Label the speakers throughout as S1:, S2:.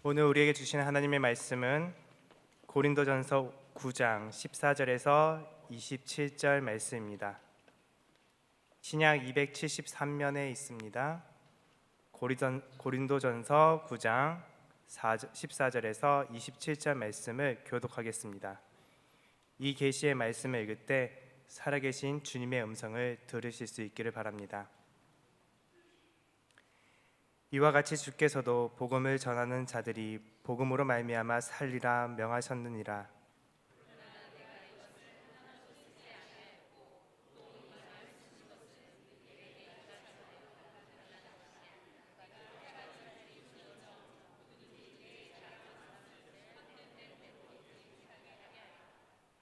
S1: 오늘 우리에게 주시는 하나님의 말씀은 고린도전서 9장 14절에서 27절 말씀입니다. 신약 273면에 있습니다. 고린도전서 9장 14절에서 27절 말씀을 교독하겠습니다. 이 계시의 말씀을 읽을 때 살아계신 주님의 음성을 들으실 수 있기를 바랍니다. 이와 같이 주께서도 복음을 전하는 자들이 복음으로 말미암아 살리라 명하셨느니라.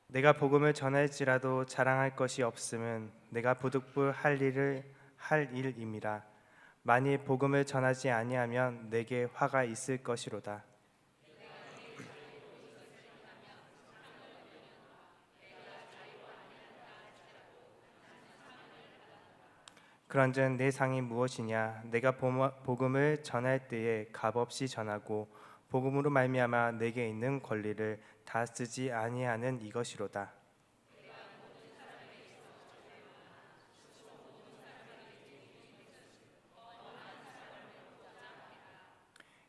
S1: 내가 복음을 전할지라도 자랑할 것이 없음은 내가 부득불 할 일임이라. 만일 복음을 전하지 아니하면 내게 화가 있을 것이로다. 그런즉 내 상이 무엇이냐? 내가 복음을 전할 때에 값없이 전하고 복음으로 말미암아 내게 있는 권리를 다 쓰지 아니하는 이것이로다.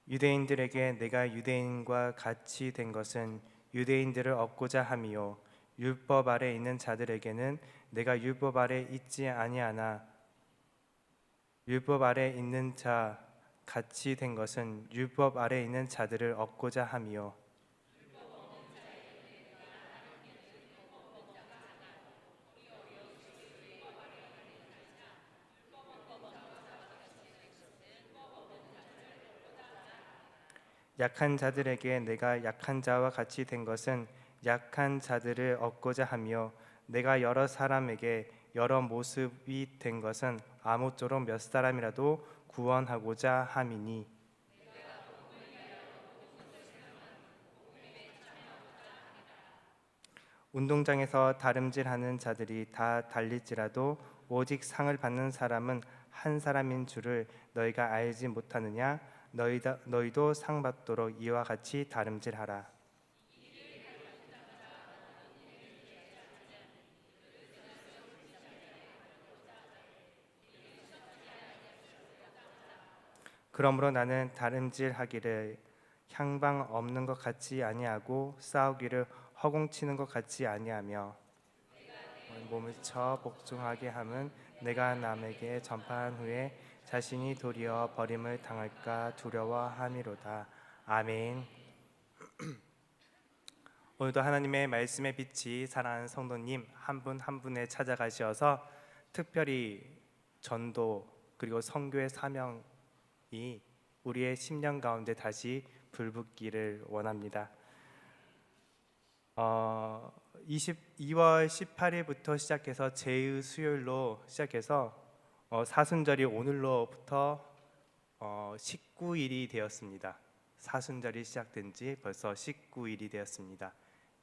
S1: 유대인들에게 내가 유대인과 같이 된 것은 유대인들을 얻고자 함이요 율법 아래 있는 자들에게는 내가 율법 아래 있지 아니하나 율법 아래 있는 자 같이 된 것은 율법 아래 있는 자들을 얻고자 함이요 약한 자들에게 내가 약한 자와 같이 된 것은 약한 자들을 얻고자 하며 내가 여러 사람에게 여러 모습이 된 것은 아무쪼록 몇 사람이라도 구원하고자 함이니. 운동장에서 다름질하는 자들이 다 달릴지라도 오직 상을 받는 사람은 한 사람인 줄을 너희가 알지 못하느냐? 너희도 상 받도록 이와 같이 다름질하라. 그러므로 나는 다름질하기를 향방 없는 것 같지 아니하고 싸우기를 허공치는 것 같지 아니하며 몸을 쳐 복종하게 함은 내가 남에게 전파한 후에 자신이 도리어 버림을 당할까 두려워함이로다. 아멘. 오늘도 하나님의 말씀의 빛이 사랑하는 성도님 한 분 한 분에 찾아가셔서 특별히 전도 그리고 선교의 사명이 우리의 심령 가운데 다시 불붙기를 원합니다. 22월 18일부터 시작해서 제2 수요일로 시작해서 사순절이 오늘로부터 19일이 되었습니다. 사순절이 시작된 지 벌써 19일이 되었습니다.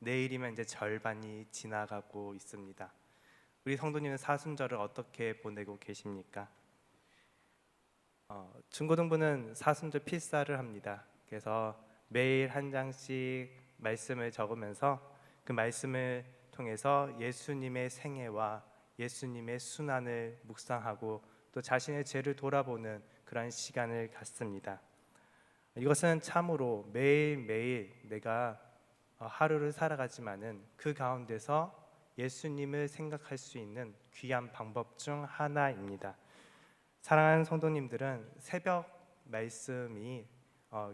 S1: 내일이면 이제 절반이 지나가고 있습니다. 우리 성도님은 사순절을 어떻게 보내고 계십니까? 중고등부는 사순절 필사를 합니다. 그래서 매일 한 장씩 말씀을 적으면서 그 말씀을 통해서 예수님의 생애와 예수님의 순환을 묵상하고 또 자신의 죄를 돌아보는 그런 시간을 갖습니다. 이것은 참으로 매일매일 내가 하루를 살아가지만은 그 가운데서 예수님을 생각할 수 있는 귀한 방법 중 하나입니다. 사랑하는 성도님들은 새벽 말씀이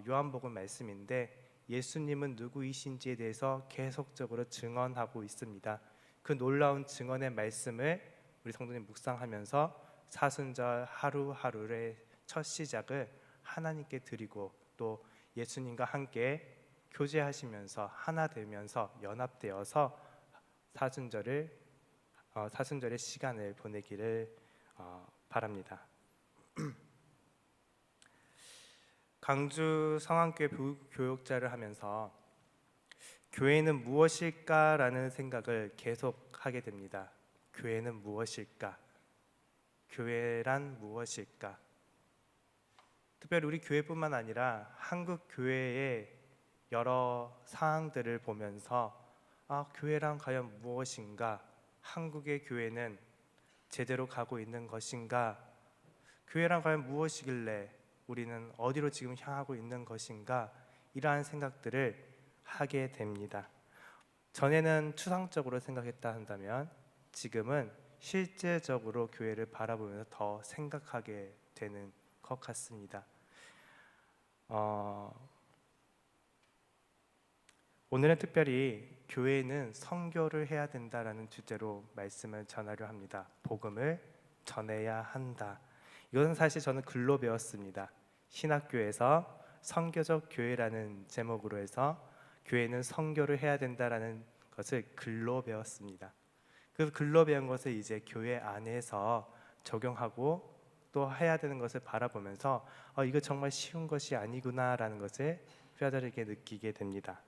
S1: 요한복음 말씀인데 예수님은 누구이신지에 대해서 계속적으로 증언하고 있습니다. 그 놀라운 증언의 말씀을 우리 성도님 묵상하면서 사순절 하루하루의 첫 시작을 하나님께 드리고 또 예수님과 함께 교제하시면서 하나 되면서 연합되어서 사순절의 시간을 보내기를 바랍니다. 광주 성안교회 교육자를 하면서 교회는 무엇일까라는 생각을 계속 하게 됩니다. 교회는 무엇일까? 교회란 무엇일까? 특별히 우리 교회뿐만 아니라 한국 교회의 여러 사항들을 보면서 교회란 과연 무엇인가? 한국의 교회는 제대로 가고 있는 것인가? 교회란 과연 무엇이길래 우리는 어디로 지금 향하고 있는 것인가? 이러한 생각들을 하게 됩니다. 전에는 추상적으로 생각했다 한다면 지금은 실제적으로 교회를 바라보면서 더 생각하게 되는 것 같습니다. 오늘은 특별히 교회는 선교를 해야 된다라는 주제로 말씀을 전하려 합니다. 복음을 전해야 한다. 이것은 사실 저는 글로 배웠습니다. 신학교에서 선교적 교회라는 제목으로 해서 교회는 선교를 해야 된다라는 것을 글로 배웠습니다. 그 글로 배운 것을 이제 교회 안에서 적용하고 또 해야 되는 것을 바라보면서 이거 정말 쉬운 것이 아니구나라는 것을 뼈저리게 느끼게 됩니다.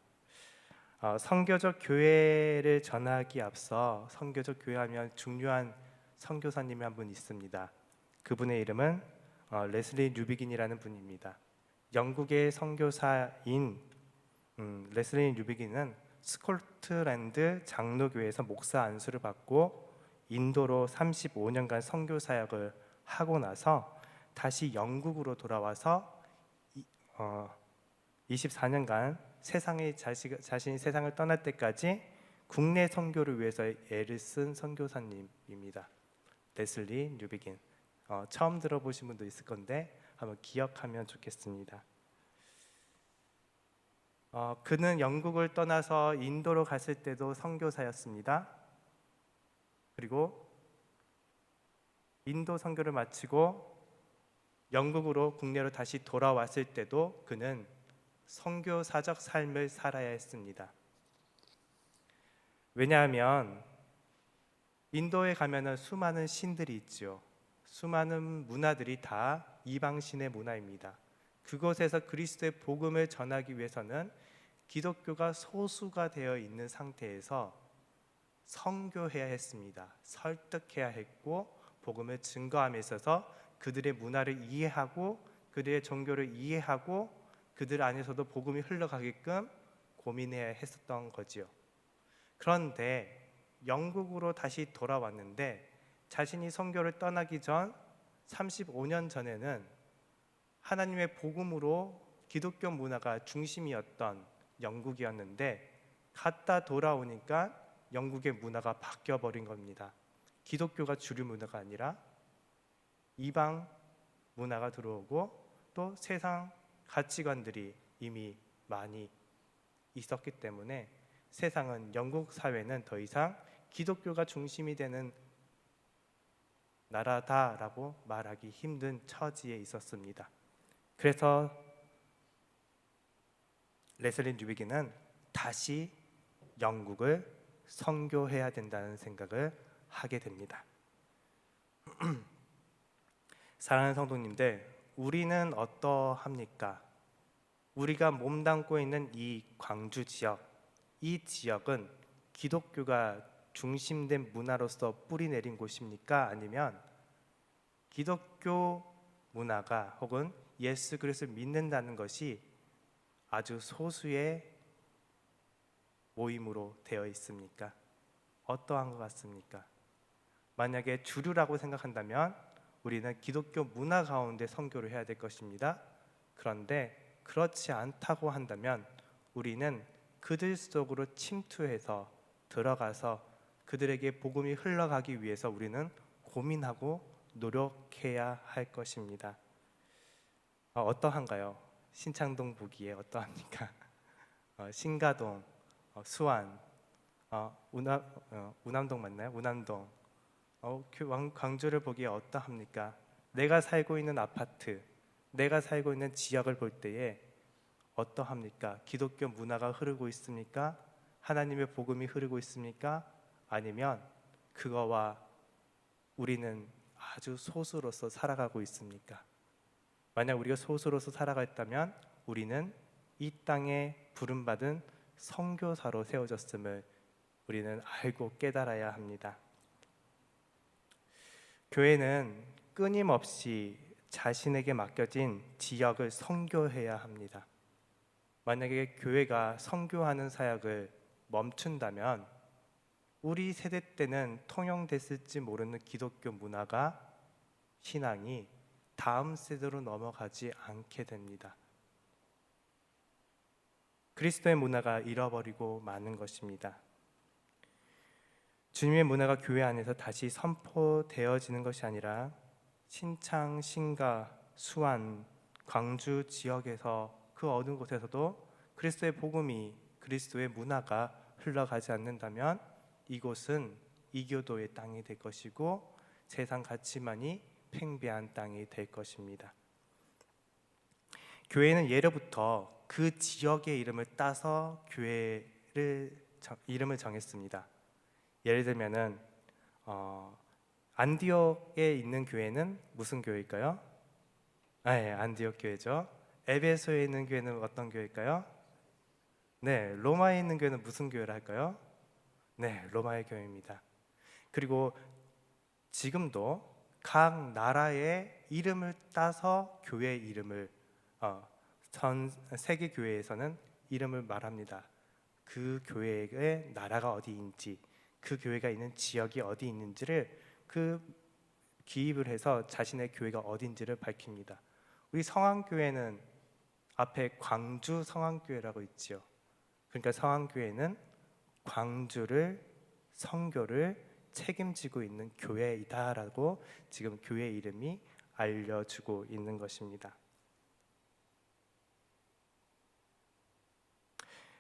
S1: 선교적 교회를 전하기 앞서 선교적 교회하면 중요한 선교사님이 한 분 있습니다. 그분의 이름은 레슬리 뉴비긴이라는 분입니다. 영국의 선교사인 레슬리 뉴비긴은 스코틀랜드 장로교회에서 목사 안수를 받고 인도로 35년간 선교 사역을 하고 나서 다시 영국으로 돌아와서 24년간 자신이 세상을 떠날 때까지 국내 선교를 위해서 애를 쓴 선교사님입니다. 레슬리 뉴비긴. 처음 들어보신 분도 있을 건데 한번 기억하면 좋겠습니다. 그는 영국을 떠나서 인도로 갔을 때도 선교사였습니다. 그리고 인도 선교를 마치고 영국으로 국내로 다시 돌아왔을 때도 그는 선교사적 삶을 살아야 했습니다. 왜냐하면 인도에 가면은 수많은 신들이 있죠. 수많은 문화들이 다 이방신의 문화입니다. 그곳에서 그리스도의 복음을 전하기 위해서는 기독교가 소수가 되어 있는 상태에서 선교해야 했습니다. 설득해야 했고 복음을 증거함에 있어서 그들의 문화를 이해하고 그들의 종교를 이해하고 그들 안에서도 복음이 흘러가게끔 고민해야 했었던 거지요. 그런데 영국으로 다시 돌아왔는데 자신이 선교를 떠나기 전 35년 전에는 하나님의 복음으로 기독교 문화가 중심이었던 영국이었는데 갔다 돌아오니까 영국의 문화가 바뀌어버린 겁니다. 기독교가 주류 문화가 아니라 이방 문화가 들어오고 또 세상 가치관들이 이미 많이 있었기 때문에 세상은 영국 사회는 더 이상 기독교가 중심이 되는 나라다라고 말하기 힘든 처지에 있었습니다. 그래서 레슬리 뉴비긴은 다시 영국을 선교해야 된다는 생각을 하게 됩니다. 사랑하는 성도님들, 우리는 어떠합니까? 우리가 몸담고 있는 이 광주 지역, 이 지역은 기독교가 중심된 문화로서 뿌리내린 곳입니까? 아니면 기독교 문화가 혹은 예수 그리스도를 믿는다는 것이 아주 소수의 모임으로 되어 있습니까? 어떠한 것 같습니까? 만약에 주류라고 생각한다면 우리는 기독교 문화 가운데 선교를 해야 될 것입니다. 그런데 그렇지 않다고 한다면 우리는 그들 속으로 침투해서 들어가서 그들에게 복음이 흘러가기 위해서 우리는 고민하고 노력해야 할 것입니다. 어떠한가요? 신창동 보기에 어떠합니까? 신가동, 수안, 우남동 맞나요? 우남동, 광주를 보기에 어떠합니까? 내가 살고 있는 아파트, 내가 살고 있는 지역을 볼 때에 어떠합니까? 기독교 문화가 흐르고 있습니까? 하나님의 복음이 흐르고 있습니까? 아니면 그거와 우리는 아주 소수로서 살아가고 있습니까? 만약 우리가 소수로서 살아갔다면 우리는 이 땅에 부름받은 선교사로 세워졌음을 우리는 알고 깨달아야 합니다. 교회는 끊임없이 자신에게 맡겨진 지역을 선교해야 합니다. 만약에 교회가 선교하는 사역을 멈춘다면 우리 세대 때는 통용됐을지 모르는 기독교 문화가, 신앙이 다음 세대로 넘어가지 않게 됩니다. 그리스도의 문화가 잃어버리고 마는 것입니다. 주님의 문화가 교회 안에서 다시 선포되어지는 것이 아니라 신창, 신가, 수안, 광주 지역에서 그 어느 곳에서도 그리스도의 복음이, 그리스도의 문화가 흘러가지 않는다면 이곳은 이교도의 땅이 될 것이고 세상 가치만이 팽배한 땅이 될 것입니다. 교회는 예로부터 그 지역의 이름을 따서 이름을 정했습니다. 예를 들면은 안디옥에 있는 교회는 무슨 교회일까요? 네, 안디옥 교회죠. 에베소에 있는 교회는 어떤 교회일까요? 네, 로마에 있는 교회는 무슨 교회를 할까요? 네, 로마의 교회입니다. 그리고 지금도 각 나라의 이름을 따서 교회 이름을 전 세계 교회에서는 이름을 말합니다. 그 교회의 나라가 어디인지, 그 교회가 있는 지역이 어디 있는지를 기입을 해서 자신의 교회가 어딘지를 밝힙니다. 우리 성황교회는 앞에 광주 성황교회라고 있지요. 그러니까 성황교회는 광주를, 선교를 책임지고 있는 교회이다라고 지금 교회 이름이 알려주고 있는 것입니다.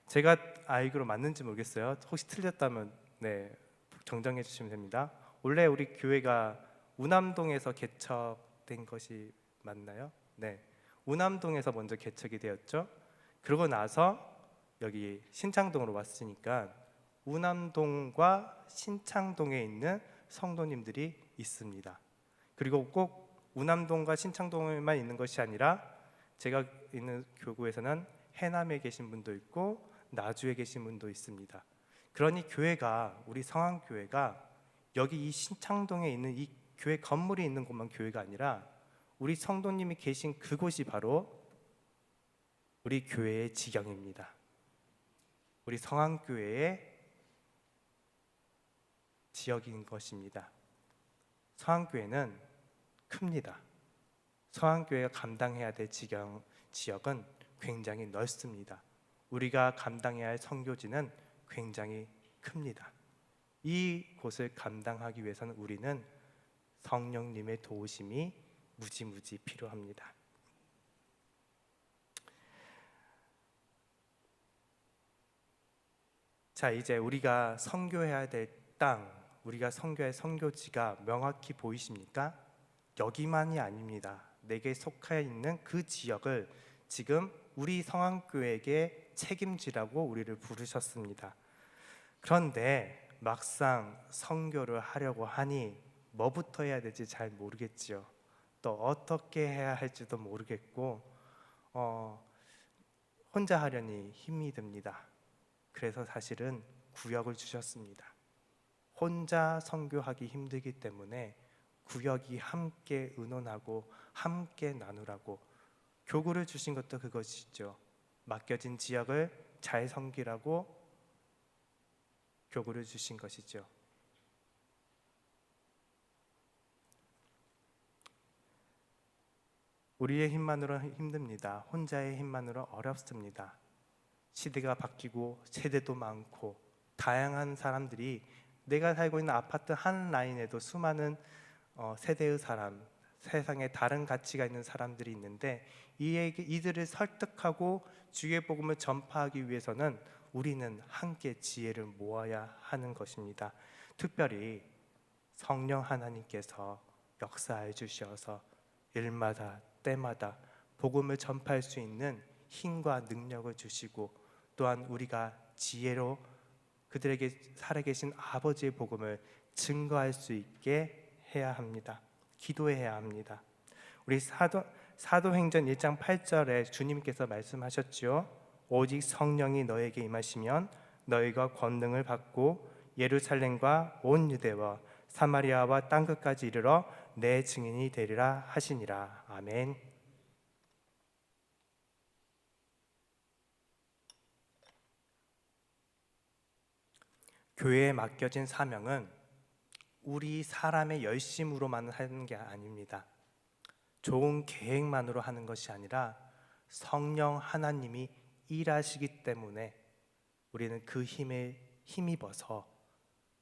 S1: 제가 알기로 맞는지 모르겠어요. 혹시 틀렸다면 정정해 주시면 됩니다. 원래 우리 교회가 우남동에서 개척된 것이 맞나요? 네, 우남동에서 먼저 개척이 되었죠. 그러고 나서 여기 신창동으로 왔으니까 우남동과 신창동에 있는 성도님들이 있습니다. 그리고 꼭 우남동과 신창동에만 있는 것이 아니라 제가 있는 교구에서는 해남에 계신 분도 있고 나주에 계신 분도 있습니다. 그러니 교회가, 우리 성황교회가 여기 이 신창동에 있는 이 교회 건물이 있는 곳만 교회가 아니라 우리 성도님이 계신 그곳이 바로 우리 교회의 지경입니다. 우리 성황교회의 지역인 것입니다. 성황교회는 큽니다. 성황교회가 감당해야 될 지역은 굉장히 넓습니다. 우리가 감당해야 할 선교지는 굉장히 큽니다. 이 곳을 감당하기 위해서는 우리는 성령님의 도우심이 무지무지 필요합니다. 자, 이제 우리가 선교해야 될 땅, 우리가 선교할 선교지가 명확히 보이십니까? 여기만이 아닙니다. 내게 속해 있는 그 지역을 지금 우리 성황교회에게 책임지라고 우리를 부르셨습니다. 그런데 막상 선교를 하려고 하니 뭐부터 해야 될지 잘 모르겠지요. 또 어떻게 해야 할지도 모르겠고 혼자 하려니 힘이 듭니다. 그래서 사실은 구역을 주셨습니다. 혼자 선교하기 힘들기 때문에 구역이 함께 의논하고 함께 나누라고 교구를 주신 것도 그것이죠. 맡겨진 지역을 잘 섬기라고 교구를 주신 것이죠. 우리의 힘만으로 힘듭니다. 혼자의 힘만으로 어렵습니다. 시대가 바뀌고 세대도 많고 다양한 사람들이, 내가 살고 있는 아파트 한 라인에도 수많은 세대의 사람, 세상에 다른 가치가 있는 사람들이 있는데 이들을 설득하고 주의 복음을 전파하기 위해서는 우리는 함께 지혜를 모아야 하는 것입니다. 특별히 성령 하나님께서 역사해 주셔서 일마다 때마다 복음을 전파할 수 있는 힘과 능력을 주시고, 또한 우리가 지혜로 그들에게 살아계신 아버지의 복음을 증거할 수 있게 해야 합니다. 기도해야 합니다. 우리 사도행전 1장 8절에 주님께서 말씀하셨죠. 오직 성령이 너에게 임하시면 너희가 권능을 받고 예루살렘과 온 유대와 사마리아와 땅끝까지 이르러 내 증인이 되리라 하시니라. 아멘. 교회에 맡겨진 사명은 우리 사람의 열심으로만 하는 게 아닙니다. 좋은 계획만으로 하는 것이 아니라 성령 하나님이 일하시기 때문에 우리는 그 힘에 힘입어서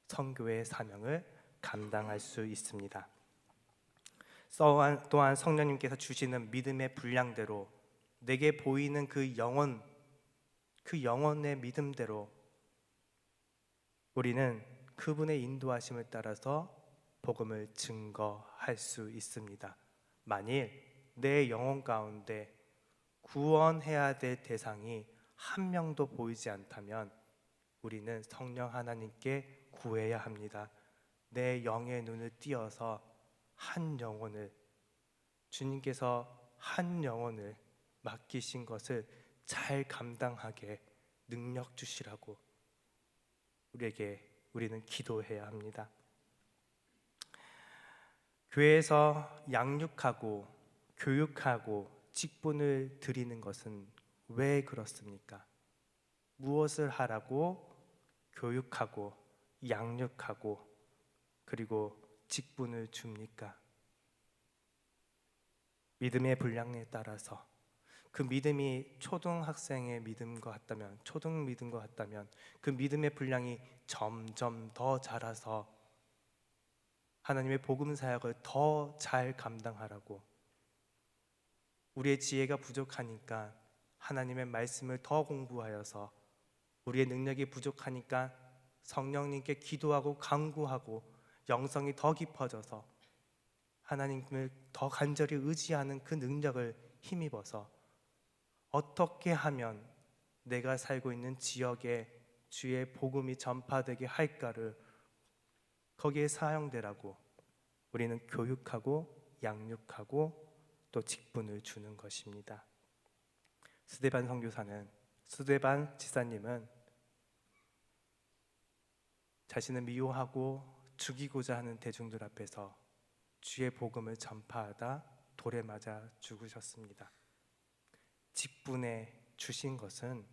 S1: 선교의 사명을 감당할 수 있습니다. 또한 성령님께서 주시는 믿음의 분량대로 내게 보이는 그 영혼의 믿음대로 우리는 그분의 인도하심을 따라서 복음을 증거할 수 있습니다. 만일 내 영혼 가운데 구원해야 될 대상이 한 명도 보이지 않다면 우리는 성령 하나님께 구해야 합니다. 내 영의 눈을 띄어서 한 영혼을, 주님께서 한 영혼을 맡기신 것을 잘 감당하게 능력 주시라고 우리는 기도해야 합니다. 교회에서 양육하고 교육하고 직분을 드리는 것은 왜 그렇습니까? 무엇을 하라고 교육하고 양육하고 그리고 직분을 줍니까? 믿음의 분량에 따라서 그 믿음이 초등학생의 믿음과 같다면, 초등 믿음과 같다면 그 믿음의 분량이 점점 더 자라서 하나님의 복음 사역을 더 잘 감당하라고, 우리의 지혜가 부족하니까 하나님의 말씀을 더 공부하여서, 우리의 능력이 부족하니까 성령님께 기도하고 간구하고 영성이 더 깊어져서 하나님을 더 간절히 의지하는 그 능력을 힘입어서 어떻게 하면 내가 살고 있는 지역에 주의 복음이 전파되게 할까를 거기에 사용되라고 우리는 교육하고 양육하고 또 직분을 주는 것입니다. 스데반 선교사는, 스데반 지사님은 자신을 미워하고 죽이고자 하는 대중들 앞에서 주의 복음을 전파하다 돌에 맞아 죽으셨습니다. 직분에 주신 것은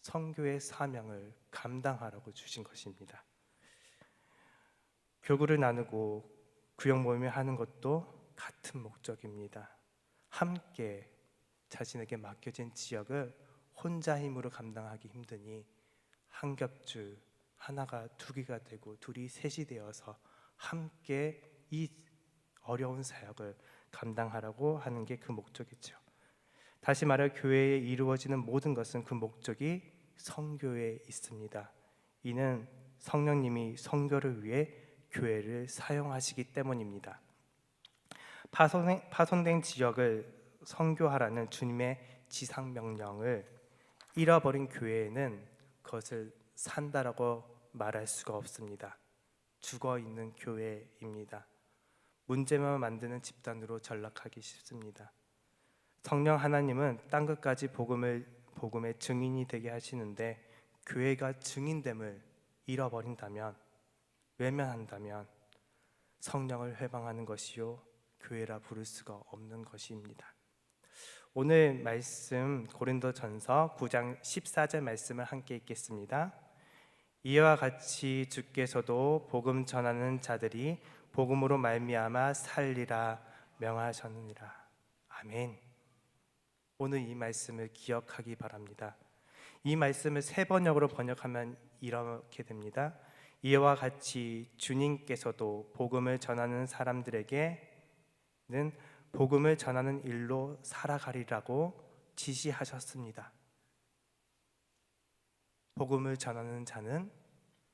S1: 선교의 사명을 감당하라고 주신 것입니다. 교구를 나누고 구역 모임을 하는 것도 같은 목적입니다. 함께 자신에게 맡겨진 지역을 혼자 힘으로 감당하기 힘드니 한 겹줄 하나가 두 개가 되고 둘이 셋이 되어서 함께 이 어려운 사역을 감당하라고 하는 게 그 목적이죠. 다시 말해 교회에 이루어지는 모든 것은 그 목적이 선교에 있습니다. 이는 성령님이 선교를 위해 교회를 사용하시기 때문입니다. 파손된 지역을 선교하라는 주님의 지상 명령을 잃어버린 교회에는 그것을 산다라고 말할 수가 없습니다. 죽어 있는 교회입니다. 문제만 만드는 집단으로 전락하기 쉽습니다. 성령 하나님은 땅 끝까지 복음의 증인이 되게 하시는데, 교회가 증인됨을 잃어버린다면, 외면한다면 성령을 회방하는 것이요 교회라 부를 수가 없는 것입니다. 오늘 말씀 고린도전서 9장 14절 말씀을 함께 읽겠습니다. 이와 같이 주께서도 복음 전하는 자들이 복음으로 말미암아 살리라 명하셨느니라. 아멘. 오늘 이 말씀을 기억하기 바랍니다. 이 말씀을 세 번역으로 번역하면 이렇게 됩니다. 이와 같이 주님께서도 복음을 전하는 사람들에게는 복음을 전하는 일로 살아가리라고 지시하셨습니다. 복음을 전하는 자는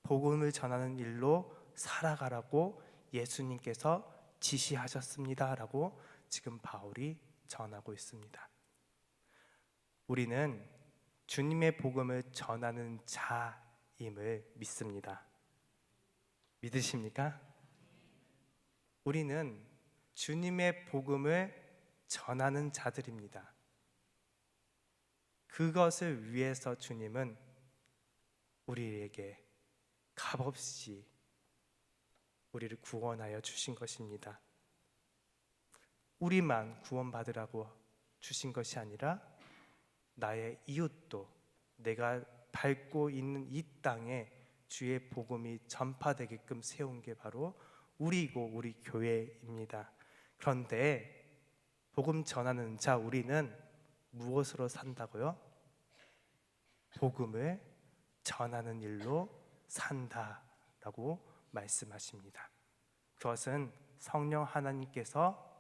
S1: 복음을 전하는 일로 살아가라고 예수님께서 지시하셨습니다 라고 지금 바울이 전하고 있습니다. 우리는 주님의 복음을 전하는 자임을 믿습니다. 믿으십니까? 우리는 주님의 복음을 전하는 자들입니다. 그것을 위해서 주님은 우리에게 값없이 우리를 구원하여 주신 것입니다. 우리만 구원받으라고 주신 것이 아니라 나의 이웃도, 내가 밟고 있는 이 땅에 주의 복음이 전파되게끔 세운 게 바로 우리고 우리 교회입니다. 그런데 복음 전하는 자 우리는 무엇으로 산다고요? 복음을 전하는 일로 산다라고 말씀하십니다. 그것은 성령 하나님께서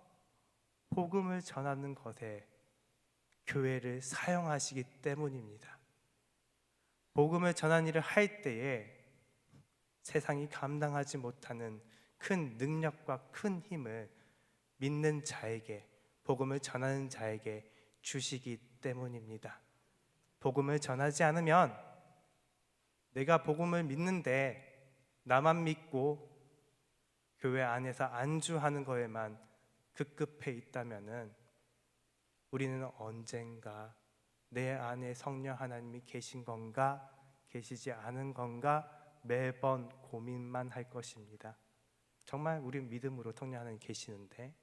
S1: 복음을 전하는 것에 교회를 사용하시기 때문입니다. 복음을 전하는 일을 할 때에 세상이 감당하지 못하는 큰 능력과 큰 힘을 믿는 자에게, 복음을 전하는 자에게 주시기 때문입니다. 복음을 전하지 않으면 내가 복음을 믿는데 나만 믿고 교회 안에서 안주하는 거에만 급급해 있다면은 우리는 언젠가 내 안에 성령 하나님이 계신 건가 계시지 않은 건가 매번 고민만 할 것입니다. 정말 우리는 믿음으로 성령 하나님 계시는데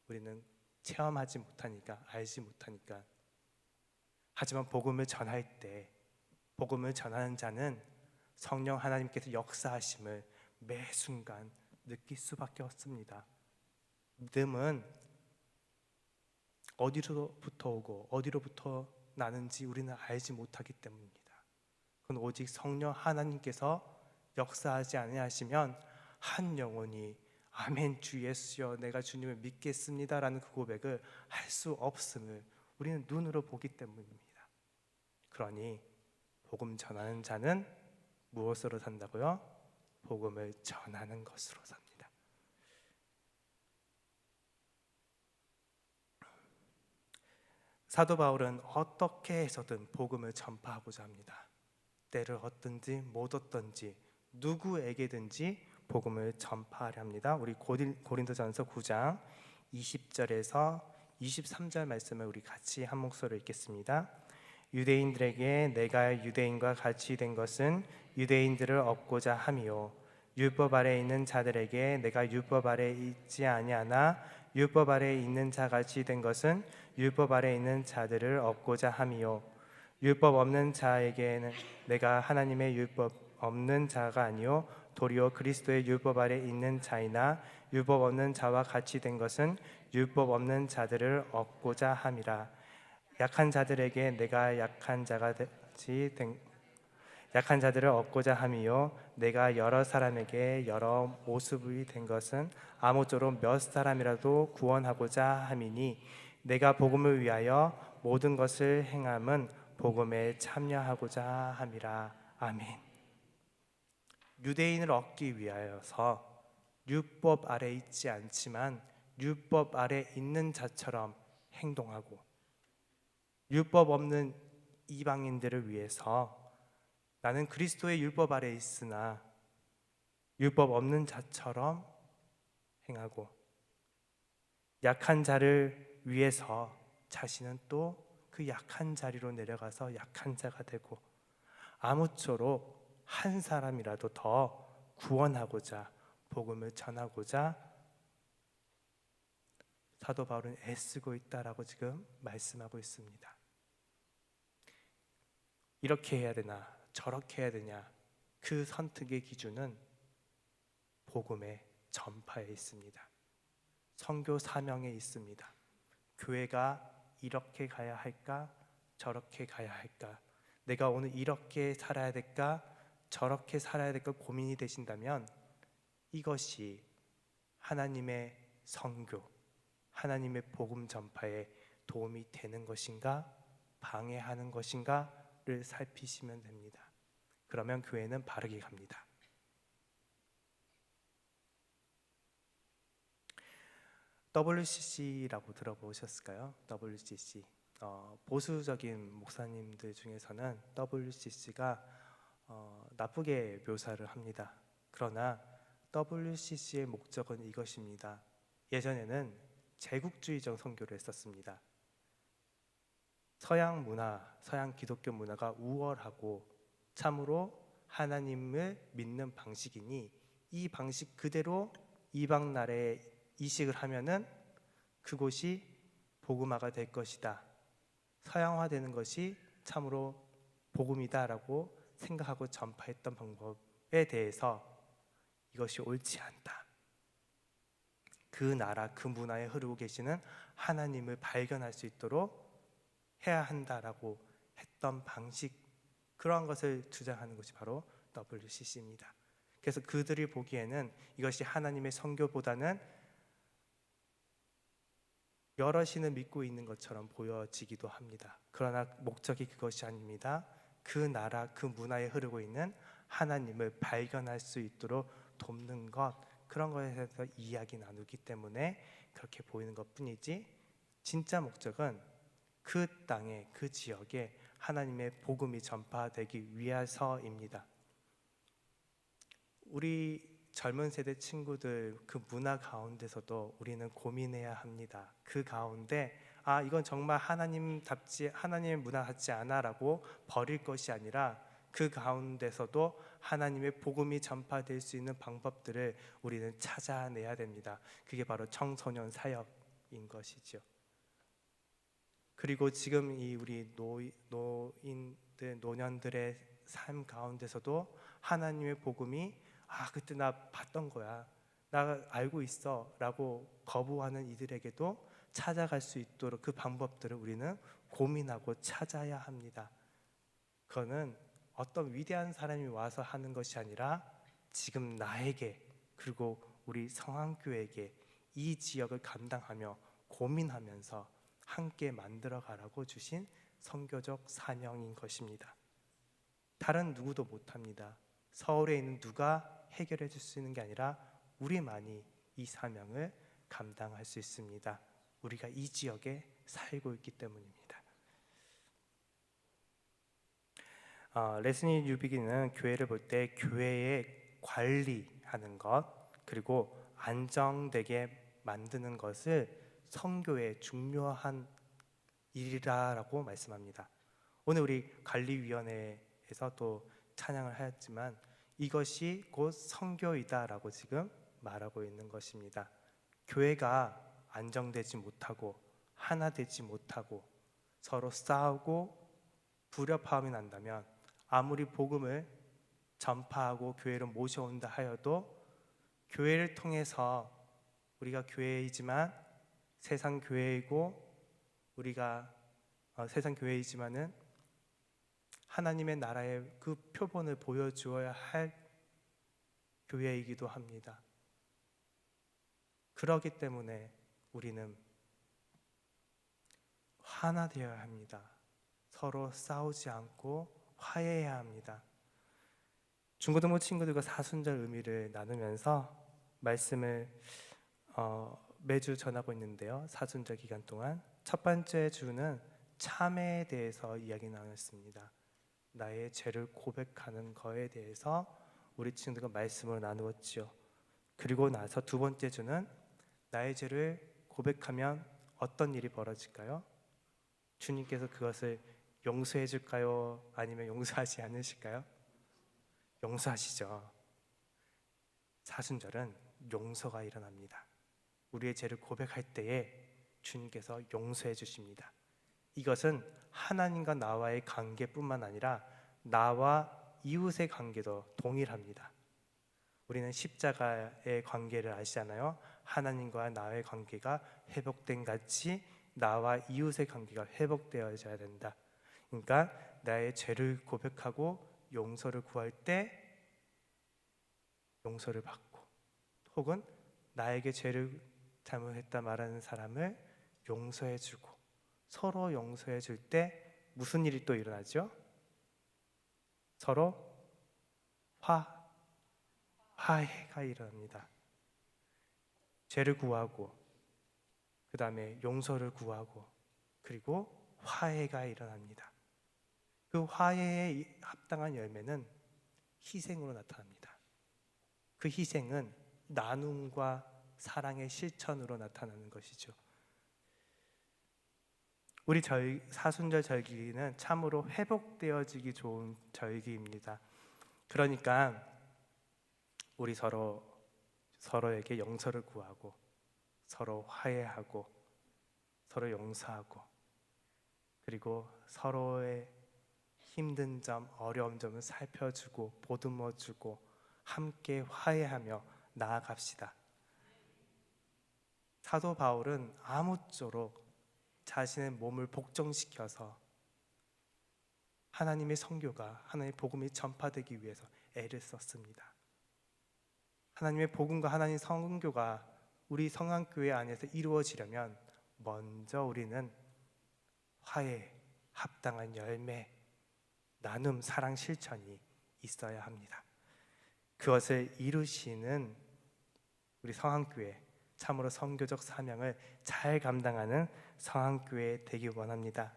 S1: 우리는 체험하지 못하니까, 알지 못하니까. 하지만 복음을 전할 때, 복음을 전하는 자는 성령 하나님께서 역사하심을 매 순간 느낄 수밖에 없습니다. 믿음은 어디로부터 오고 어디로부터 나는지 우리는 알지 못하기 때문입니다. 그건 오직 성령 하나님께서 역사하지 아니하시면 한 영혼이 아멘 주 예수여 내가 주님을 믿겠습니다 라는 그 고백을 할 수 없음을 우리는 눈으로 보기 때문입니다. 그러니 복음 전하는 자는 무엇으로 산다고요? 복음을 전하는 것으로 삽니다. 사도 바울은 어떻게 해서든 복음을 전파하고자 합니다. 때를 얻든지 못 얻든지 누구에게든지 복음을 전파하려 합니다. 우리 고린도전서 9장 20절에서 23절 말씀을 우리 같이 한 목소리로 읽겠습니다. 유대인들에게 내가 유대인과 같이 된 것은 유대인들을 얻고자 함이요 율법 아래 있는 자들에게 내가 율법 아래 있지 아니하나 율법 아래 있는 자같이 된 것은 율법 아래 있는 자들을 얻고자 함이요 율법 없는 자에게는 내가 하나님의 율법 없는 자가 아니요 도리어 그리스도의 율법 아래 있는 자이나 율법 없는 자와 같이 된 것은 율법 없는 자들을 얻고자 함이라. 약한 자들에게 내가 약한 자들을 얻고자 함이요 내가 여러 사람에게 여러 모습이 된 것은 아무쪼록 몇 사람이라도 구원하고자 함이니 내가 복음을 위하여 모든 것을 행함은 복음에 참여하고자 함이라. 아멘. 유대인을 얻기 위하여서 율법 아래 있지 않지만 율법 아래 있는 자처럼 행동하고 율법 없는 이방인들을 위해서 나는 그리스도의 율법 아래 있으나 율법 없는 자처럼 행하고 약한 자를 위해서 자신은 또 그 약한 자리로 내려가서 약한 자가 되고 아무쪼록 한 사람이라도 더 구원하고자 복음을 전하고자 사도 바울은 애쓰고 있다라고 지금 말씀하고 있습니다. 이렇게 해야 되나 저렇게 해야 되냐 그 선택의 기준은 복음의 전파에 있습니다. 선교 사명에 있습니다. 교회가 이렇게 가야 할까 저렇게 가야 할까 내가 오늘 이렇게 살아야 될까 저렇게 살아야 될까 고민이 되신다면 이것이 하나님의 선교 하나님의 복음 전파에 도움이 되는 것인가 방해하는 것인가를 살피시면 됩니다. 그러면 교회는 바르게 갑니다. WCC라고 들어보셨을까요? WCC 보수적인 목사님들 중에서는 WCC가 나쁘게 묘사를 합니다. 그러나 WCC의 목적은 이것입니다. 예전에는 제국주의적 선교를 했었습니다. 서양 문화, 서양 기독교 문화가 우월하고 참으로 하나님을 믿는 방식이니 이 방식 그대로 이방 나라에 이식을 하면은 그곳이 복음화가 될 것이다. 서양화되는 것이 참으로 복음이다라고 생각하고 전파했던 방법에 대해서 이것이 옳지 않다. 그 나라, 그 문화에 흐르고 계시는 하나님을 발견할 수 있도록 해야 한다라고 했던 방식, 그러한 것을 주장하는 것이 바로 WCC입니다. 그래서 그들이 보기에는 이것이 하나님의 선교보다는 여러 신을 믿고 있는 것처럼 보여지기도 합니다. 그러나 목적이 그것이 아닙니다. 그 나라, 그 문화에 흐르고 있는 하나님을 발견할 수 있도록 돕는 것, 그런 것에 대해서 이야기 나누기 때문에 그렇게 보이는 것뿐이지, 진짜 목적은 그 땅에, 그 지역에 하나님의 복음이 전파되기 위해서입니다. 우리 젊은 세대 친구들 그 문화 가운데서도 우리는 고민해야 합니다. 그 가운데 이건 정말 하나님의 문화 같지 않아라고 버릴 것이 아니라 그 가운데서도 하나님의 복음이 전파될 수 있는 방법들을 우리는 찾아내야 됩니다. 그게 바로 청소년 사역인 것이죠. 그리고 지금 이 우리 노인들, 노년들의 삶 가운데서도 하나님의 복음이 그때 나 봤던 거야, 나 알고 있어 라고 거부하는 이들에게도 찾아갈 수 있도록 그 방법들을 우리는 고민하고 찾아야 합니다. 그거는 어떤 위대한 사람이 와서 하는 것이 아니라 지금 나에게, 그리고 우리 성황교회에게 이 지역을 감당하며 고민하면서 함께 만들어 가라고 주신 선교적 사명인 것입니다. 다른 누구도 못합니다. 서울에 있는 누가 해결해 줄 수 있는 게 아니라 우리만이 이 사명을 감당할 수 있습니다. 우리가 이 지역에 살고 있기 때문입니다. 레슬리 뉴비기는 교회를 볼 때 교회의 관리하는 것, 그리고 안정되게 만드는 것을 선교의 중요한 일이라고 말씀합니다. 오늘 우리 관리위원회에서 또 찬양을 하였지만 이것이 곧 선교이다라고 지금 말하고 있는 것입니다. 교회가 안정되지 못하고 하나 되지 못하고 서로 싸우고 불협화음이 난다면 아무리 복음을 전파하고 교회로 모셔온다 하여도 교회를 통해서 우리가 교회이지만 세상 교회이고 우리가 세상 교회이지만은 하나님의 나라의 그 표본을 보여주어야 할 교회이기도 합니다. 그렇기 때문에 우리는 하나 되어야 합니다. 서로 싸우지 않고 화해해야 합니다. 중고등부 친구들과 사순절 의미를 나누면서 말씀을 매주 전하고 있는데요. 사순절 기간 동안 첫 번째 주는 참회에 대해서 이야기 나눴습니다. 나의 죄를 고백하는 거에 대해서 우리 친구들과 말씀을 나누었지요. 그리고 나서 두 번째 주는 나의 죄를 고백하면 어떤 일이 벌어질까요? 주님께서 그것을 용서해 줄까요? 아니면 용서하지 않으실까요? 용서하시죠. 사순절은 용서가 일어납니다. 우리의 죄를 고백할 때에 주님께서 용서해 주십니다. 이것은 하나님과 나와의 관계뿐만 아니라 나와 이웃의 관계도 동일합니다. 우리는 십자가의 관계를 아시잖아요. 하나님과 나의 관계가 회복된 같이 나와 이웃의 관계가 회복되어져야 된다. 그러니까 나의 죄를 고백하고 용서를 구할 때 용서를 받고, 혹은 나에게 죄를 잘못했다 말하는 사람을 용서해주고, 서로 용서해줄 때 무슨 일이 또 일어나죠? 서로 화해가 일어납니다. 죄를 구하고 그 다음에 용서를 구하고 그리고 화해가 일어납니다. 그 화해에 합당한 열매는 희생으로 나타납니다. 그 희생은 나눔과 사랑의 실천으로 나타나는 것이죠. 우리 사순절 절기는 참으로 회복되어지기 좋은 절기입니다. 그러니까 우리 서로에게 용서를 구하고 서로 화해하고 서로 용서하고, 그리고 서로의 힘든 점, 어려운 점을 살펴주고 보듬어주고 함께 화해하며 나아갑시다. 사도 바울은 아무쪼록 자신의 몸을 복종시켜서 하나님의 선교가, 하나님의 복음이 전파되기 위해서 애를 썼습니다. 하나님의 복음과 하나님의 선교가 우리 성안교회 안에서 이루어지려면 먼저 우리는 화해, 합당한 열매, 나눔, 사랑 실천이 있어야 합니다. 그것을 이루시는 우리 성안교회, 참으로 선교적 사명을 잘 감당하는 성안교회 되기 원합니다.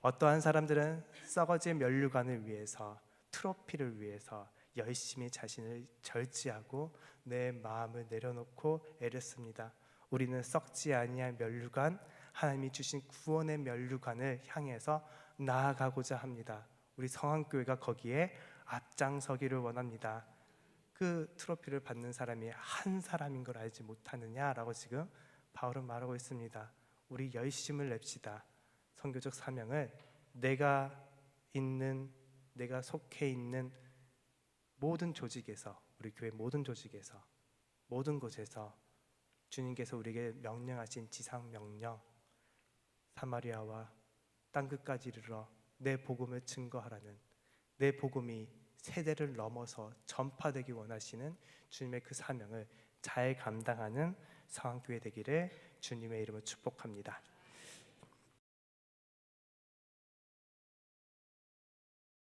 S1: 어떠한 사람들은 썩어질 면류관을 위해서, 트로피를 위해서 열심히 자신을 절제하고 내 마음을 내려놓고 애를 씁니다. 우리는 썩지 아니할 면류관, 하나님이 주신 구원의 면류관을 향해서 나아가고자 합니다. 우리 성안교회가 거기에 앞장서기를 원합니다. 그 트로피를 받는 사람이 한 사람인 걸 알지 못하느냐라고 지금 바울은 말하고 있습니다. 우리 열심을 냅시다. 선교적 사명을 내가 속해 있는 모든 조직에서, 우리 교회 모든 조직에서, 모든 곳에서 주님께서 우리에게 명령하신 지상 명령, 사마리아와 땅끝까지 이르러 내 복음을 증거하라는, 내 복음이 세대를 넘어서 전파되기 원하시는 주님의 그 사명을 잘 감당하는 성안교회 되기를 주님의 이름으로 축복합니다.